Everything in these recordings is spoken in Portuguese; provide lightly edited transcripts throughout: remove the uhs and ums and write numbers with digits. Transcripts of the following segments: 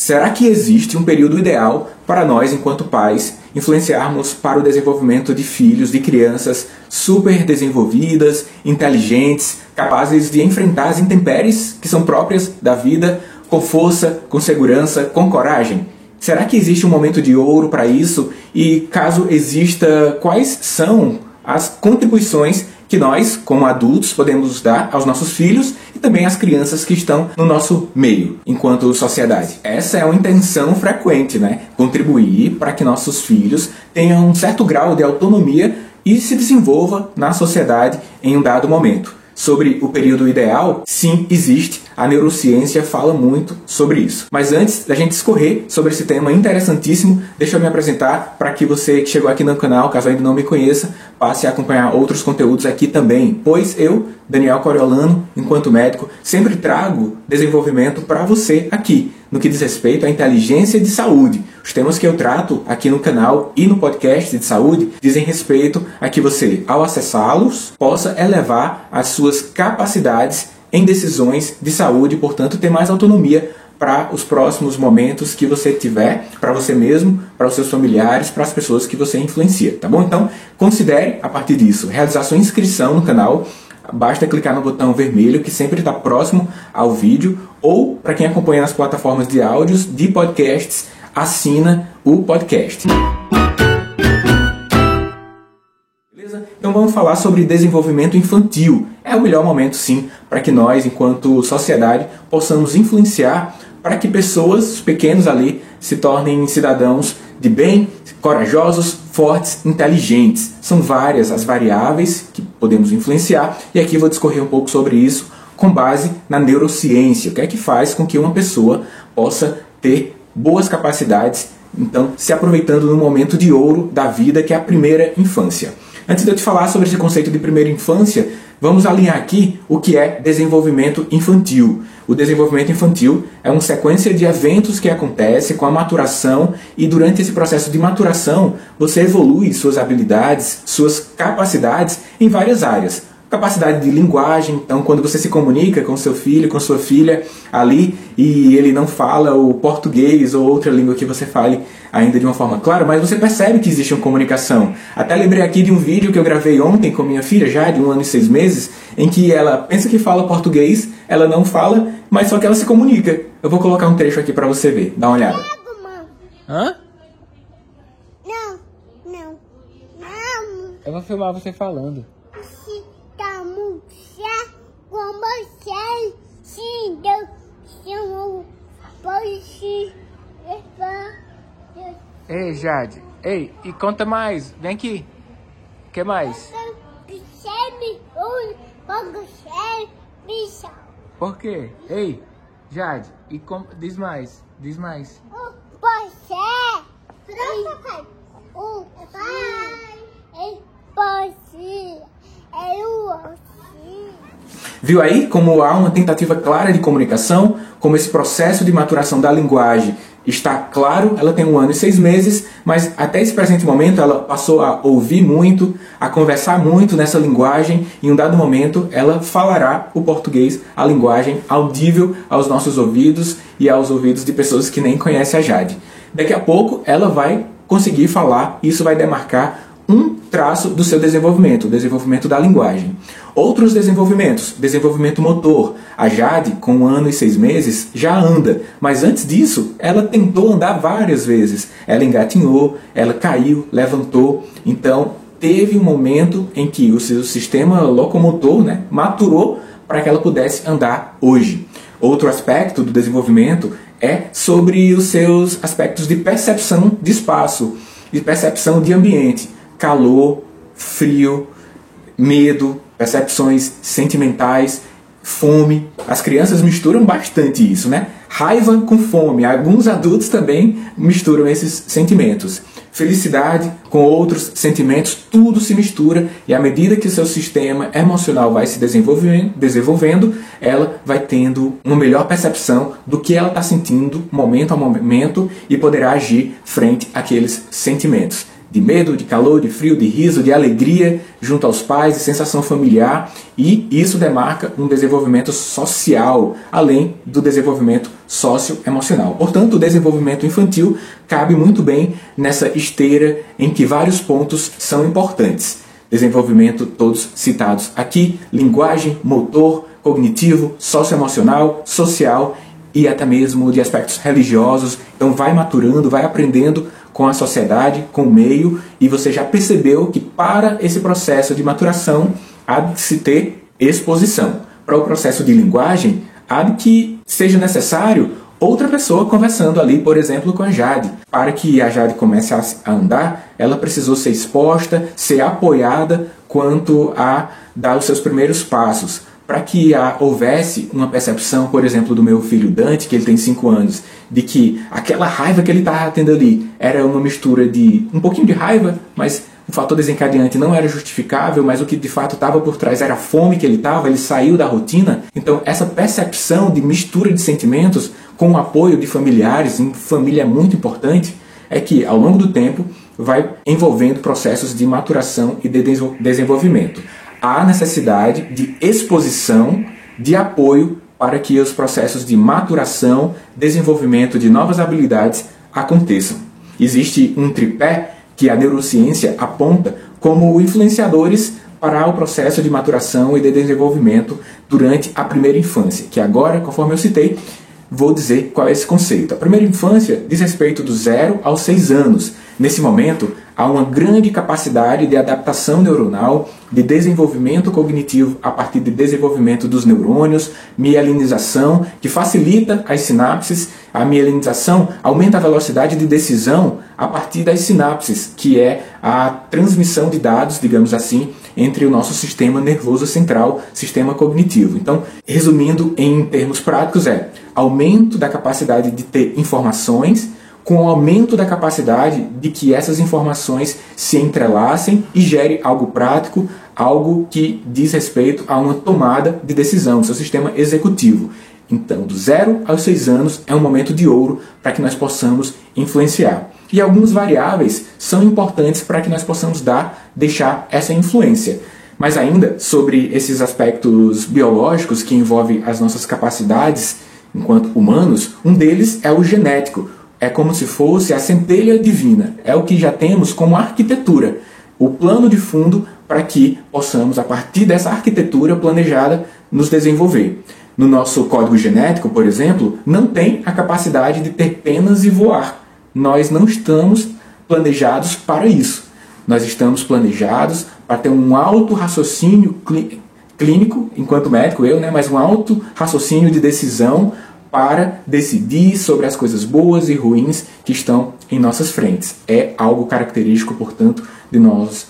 Será que existe um período ideal para nós, enquanto pais, influenciarmos para o desenvolvimento de filhos, de crianças super desenvolvidas, inteligentes, capazes de enfrentar as intempéries que são próprias da vida com força, com segurança, com coragem? Será que existe um momento de ouro para isso? E caso exista, quais são as contribuições que nós, como adultos, podemos dar aos nossos filhos e também às crianças que estão no nosso meio, enquanto sociedade? Essa é uma intenção frequente, né? Contribuir para que nossos filhos tenham um certo grau de autonomia e se desenvolva na sociedade em um dado momento. Sobre o período ideal, sim, existe. A neurociência fala muito sobre isso. Mas antes da gente discorrer sobre esse tema interessantíssimo, deixa eu me apresentar para que você que chegou aqui no canal, caso ainda não me conheça, passe a acompanhar outros conteúdos aqui também. Pois eu, Daniel Coriolano, enquanto médico, sempre trago desenvolvimento para você aqui, no que diz respeito à inteligência de saúde. Os temas que eu trato aqui no canal e no podcast de saúde dizem respeito a que você, ao acessá-los, possa elevar as suas capacidades em decisões de saúde, portanto, ter mais autonomia para os próximos momentos que você tiver, para você mesmo, para os seus familiares, para as pessoas que você influencia, tá bom? Então, considere, a partir disso, realizar sua inscrição no canal. Basta clicar no botão vermelho que sempre está próximo ao vídeo, ou, para quem acompanha nas plataformas de áudios, de podcasts, assina o podcast. Beleza? Então vamos falar sobre desenvolvimento infantil. É o melhor momento, sim, para que nós, enquanto sociedade, possamos influenciar para que pessoas pequenos ali se tornem cidadãos de bem, corajosos, fortes, inteligentes. São várias as variáveis que podemos influenciar e aqui vou discorrer um pouco sobre isso com base na neurociência. O que é que faz com que uma pessoa possa ter boas capacidades, então se aproveitando no momento de ouro da vida, que é a primeira infância. Antes de eu te falar sobre esse conceito de primeira infância, vamos alinhar aqui o que é desenvolvimento infantil. O desenvolvimento infantil é uma sequência de eventos que acontece com a maturação e durante esse processo de maturação você evolui suas habilidades, suas capacidades em várias áreas. Capacidade de linguagem, então quando você se comunica com seu filho, com sua filha ali e ele não fala o português ou outra língua que você fale ainda de uma forma clara, mas você percebe que existe uma comunicação. Até lembrei aqui de um vídeo que eu gravei ontem com minha filha, já de 1 ano e 6 meses, em que ela pensa que fala português, ela não fala, mas só que ela se comunica. Eu vou colocar um trecho aqui pra você ver, dá uma olhada. Hã? Não. Eu vou filmar você falando. Com você, sim, Deus chamou, pode. Ei, Jade. Ei, e conta mais. Vem aqui. O que mais? Por quê? Ei, Jade. E diz mais. Diz mais. Você. O pai. Você. Eu. Viu aí como há uma tentativa clara de comunicação, como esse processo de maturação da linguagem está claro? Ela tem 1 ano e 6 meses, mas até esse presente momento ela passou a ouvir muito, a conversar muito nessa linguagem e em um dado momento ela falará o português, a linguagem audível aos nossos ouvidos e aos ouvidos de pessoas que nem conhecem a Jade. Daqui a pouco ela vai conseguir falar e isso vai demarcar um traço do seu desenvolvimento, o desenvolvimento da linguagem. Outros desenvolvimentos, desenvolvimento motor. A Jade, com 1 ano e 6 meses, já anda, mas antes disso, ela tentou andar várias vezes. Ela engatinhou, ela caiu, levantou. Então, teve um momento em que o seu sistema locomotor, né, maturou para que ela pudesse andar hoje. Outro aspecto do desenvolvimento é sobre os seus aspectos de percepção de espaço e percepção de ambiente. Calor, frio, medo, percepções sentimentais, fome. As crianças misturam bastante isso, né? Raiva com fome. Alguns adultos também misturam esses sentimentos. Felicidade com outros sentimentos, tudo se mistura e à medida que o seu sistema emocional vai se desenvolvendo, ela vai tendo uma melhor percepção do que ela está sentindo momento a momento e poderá agir frente àqueles sentimentos. de medo, de calor, de frio, de riso, de alegria junto aos pais, de sensação familiar, e isso demarca um desenvolvimento social, além do desenvolvimento socioemocional. Portanto, o desenvolvimento infantil cabe muito bem nessa esteira em que vários pontos são importantes. Desenvolvimento todos citados aqui: linguagem, motor, cognitivo, socioemocional, social e até mesmo de aspectos religiosos. Então vai maturando, vai aprendendo com a sociedade, com o meio, e você já percebeu que para esse processo de maturação há de se ter exposição. Para o processo de linguagem, há de que seja necessário outra pessoa conversando ali, por exemplo, com a Jade. Para que a Jade comece a andar, ela precisou ser exposta, ser apoiada quanto a dar os seus primeiros passos. Para que houvesse uma percepção, por exemplo, do meu filho Dante, que ele tem 5 anos, de que aquela raiva que ele estava tendo ali era uma mistura de um pouquinho de raiva, mas o fator desencadeante não era justificável, mas o que de fato estava por trás era a fome que ele saiu da rotina. Então essa percepção de mistura de sentimentos com o apoio de familiares, em família é muito importante, é que ao longo do tempo vai envolvendo processos de maturação e de desenvolvimento. Há necessidade de exposição, de apoio para que os processos de maturação, desenvolvimento de novas habilidades aconteçam. Existe um tripé que a neurociência aponta como influenciadores para o processo de maturação e de desenvolvimento durante a primeira infância, que agora, conforme eu citei, vou dizer qual é esse conceito. A primeira infância diz respeito do 0 aos 6 anos. Nesse momento, há uma grande capacidade de adaptação neuronal, de desenvolvimento cognitivo a partir de desenvolvimento dos neurônios, mielinização, que facilita as sinapses. A mielinização aumenta a velocidade de decisão a partir das sinapses, que é a transmissão de dados, digamos assim, entre o nosso sistema nervoso central, sistema cognitivo. Então, resumindo em termos práticos, aumento da capacidade de ter informações, com o aumento da capacidade de que essas informações se entrelacem e gere algo prático, algo que diz respeito a uma tomada de decisão do seu sistema executivo. Então, do 0 aos 6 anos é um momento de ouro para que nós possamos influenciar. E algumas variáveis são importantes para que nós possamos deixar essa influência. Mas ainda sobre esses aspectos biológicos que envolvem as nossas capacidades enquanto humanos, um deles é o genético. É como se fosse a centelha divina. É o que já temos como arquitetura. O plano de fundo para que possamos, a partir dessa arquitetura planejada, nos desenvolver. No nosso código genético, por exemplo, não tem a capacidade de ter penas e voar. Nós não estamos planejados para isso. Nós estamos planejados para ter um alto raciocínio clínico, enquanto médico mas um alto raciocínio de decisão para decidir sobre as coisas boas e ruins que estão em nossas frentes. É algo característico, portanto, de nós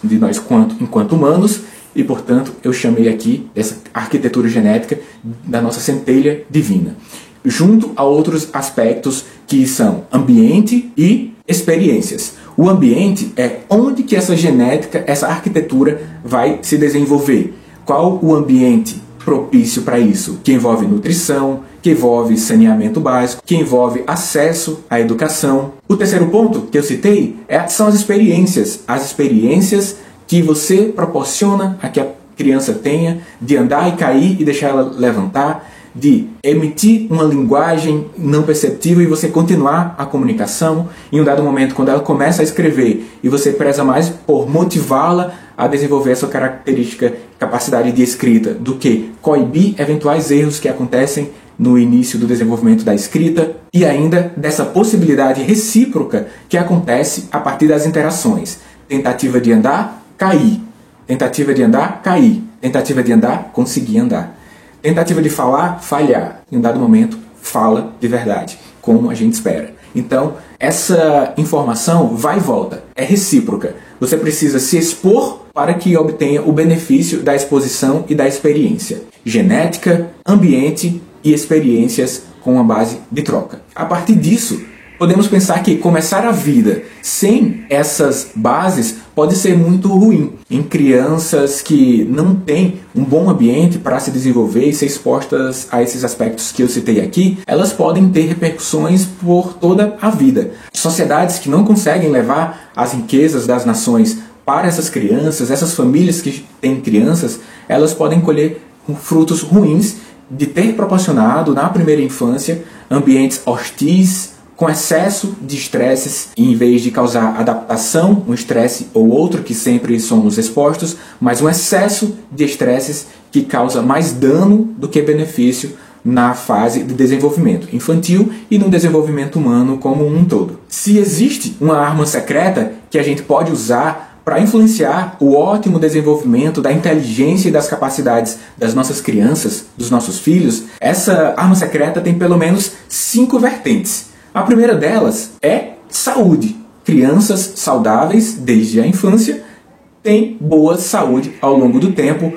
enquanto humanos, e, portanto, eu chamei aqui essa arquitetura genética da nossa centelha divina, junto a outros aspectos que são ambiente e experiências. O ambiente é onde que essa genética, essa arquitetura vai se desenvolver. Qual o ambiente propício para isso? Que envolve nutrição, que envolve saneamento básico, que envolve acesso à educação. O terceiro ponto que eu citei são as experiências. As experiências que você proporciona a que a criança tenha de andar e cair e deixar ela levantar, de emitir uma linguagem não perceptível e você continuar a comunicação. Em um dado momento, quando ela começa a escrever e você preza mais por motivá-la a desenvolver essa característica, capacidade de escrita, do que coibir eventuais erros que acontecem no início do desenvolvimento da escrita, e ainda dessa possibilidade recíproca que acontece a partir das interações. Tentativa de andar, cair. Tentativa de andar, cair. Tentativa de andar, conseguir andar. Tentativa de falar, falhar. Em um dado momento, fala de verdade, como a gente espera. Então, essa informação vai e volta, é recíproca. Você precisa se expor para que obtenha o benefício da exposição e da experiência. Genética, ambiente e experiências com uma base de troca. A partir disso, podemos pensar que começar a vida sem essas bases pode ser muito ruim. Em crianças que não têm um bom ambiente para se desenvolver e ser expostas a esses aspectos que eu citei aqui, elas podem ter repercussões por toda a vida. Sociedades que não conseguem levar as riquezas das nações para essas crianças, essas famílias que têm crianças, elas podem colher frutos ruins de ter proporcionado na primeira infância ambientes hostis, com excesso de estresses, em vez de causar adaptação, um estresse ou outro que sempre somos expostos, mas um excesso de estresses que causa mais dano do que benefício na fase de desenvolvimento infantil e no desenvolvimento humano como um todo. Se existe uma arma secreta que a gente pode usar para influenciar o ótimo desenvolvimento da inteligência e das capacidades das nossas crianças, dos nossos filhos, essa arma secreta tem pelo menos 5 vertentes. A primeira delas é saúde. Crianças saudáveis desde a infância têm boa saúde ao longo do tempo,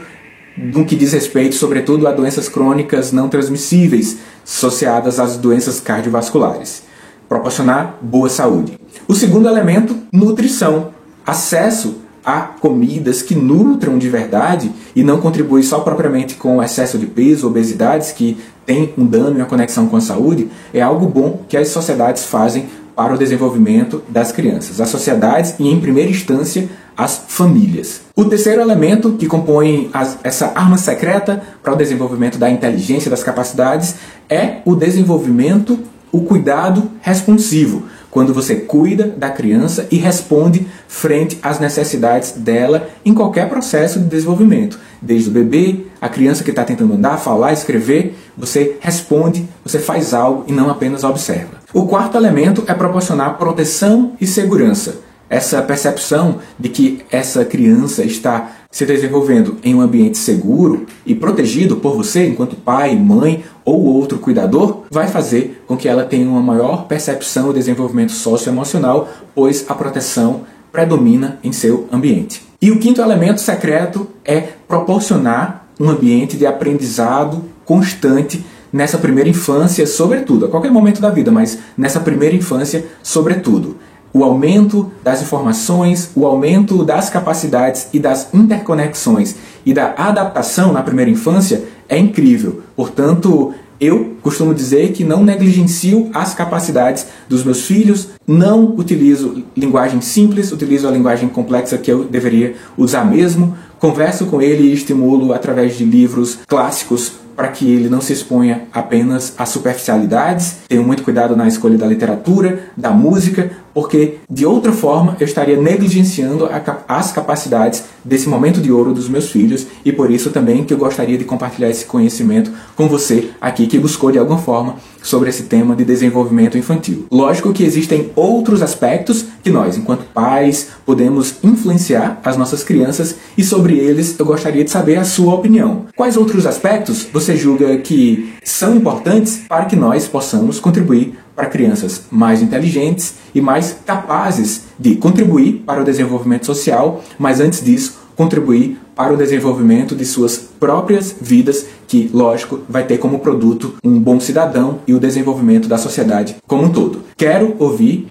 no que diz respeito, sobretudo, a doenças crônicas não transmissíveis associadas às doenças cardiovasculares. Proporcionar boa saúde. O segundo elemento, nutrição. Acesso a comidas que nutram de verdade e não contribuem só propriamente com o excesso de peso, obesidades, que tem um dano e uma conexão com a saúde, é algo bom que as sociedades fazem para o desenvolvimento das crianças. As sociedades e, em primeira instância, as famílias. O terceiro elemento que compõe essa arma secreta para o desenvolvimento da inteligência, das capacidades, é o desenvolvimento, o cuidado responsivo. Quando você cuida da criança e responde frente às necessidades dela em qualquer processo de desenvolvimento. Desde o bebê, a criança que está tentando andar, falar, escrever, você responde, você faz algo e não apenas observa. O quarto elemento é proporcionar proteção e segurança. Essa percepção de que essa criança está se desenvolvendo em um ambiente seguro e protegido por você, enquanto pai, mãe ou outro cuidador, vai fazer com que ela tenha uma maior percepção e desenvolvimento socioemocional, pois a proteção predomina em seu ambiente. E o quinto elemento secreto é proporcionar um ambiente de aprendizado constante nessa primeira infância, sobretudo, a qualquer momento da vida, mas nessa primeira infância, sobretudo. O aumento das informações, o aumento das capacidades e das interconexões e da adaptação na primeira infância é incrível. Portanto, eu costumo dizer que não negligencio as capacidades dos meus filhos, não utilizo linguagem simples, utilizo a linguagem complexa que eu deveria usar mesmo, converso com ele e estimulo através de livros clássicos para que ele não se exponha apenas a superficialidades. Tenho muito cuidado na escolha da literatura, da música, porque de outra forma eu estaria negligenciando as capacidades desse momento de ouro dos meus filhos, e por isso também que eu gostaria de compartilhar esse conhecimento com você aqui que buscou de alguma forma sobre esse tema de desenvolvimento infantil. Lógico que existem outros aspectos que nós, enquanto pais, podemos influenciar as nossas crianças, e sobre eles eu gostaria de saber a sua opinião. Quais outros aspectos você julga que são importantes para que nós possamos contribuir para crianças mais inteligentes e mais capazes de contribuir para o desenvolvimento social, mas antes disso, contribuir para o desenvolvimento de suas próprias vidas, que, lógico, vai ter como produto um bom cidadão e o desenvolvimento da sociedade como um todo. Quero ouvir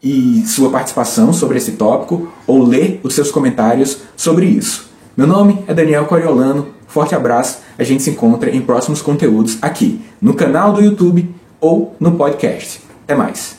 sua participação sobre esse tópico ou ler os seus comentários sobre isso. Meu nome é Daniel Coriolano, forte abraço, a gente se encontra em próximos conteúdos aqui no canal do YouTube ou no podcast. Até mais!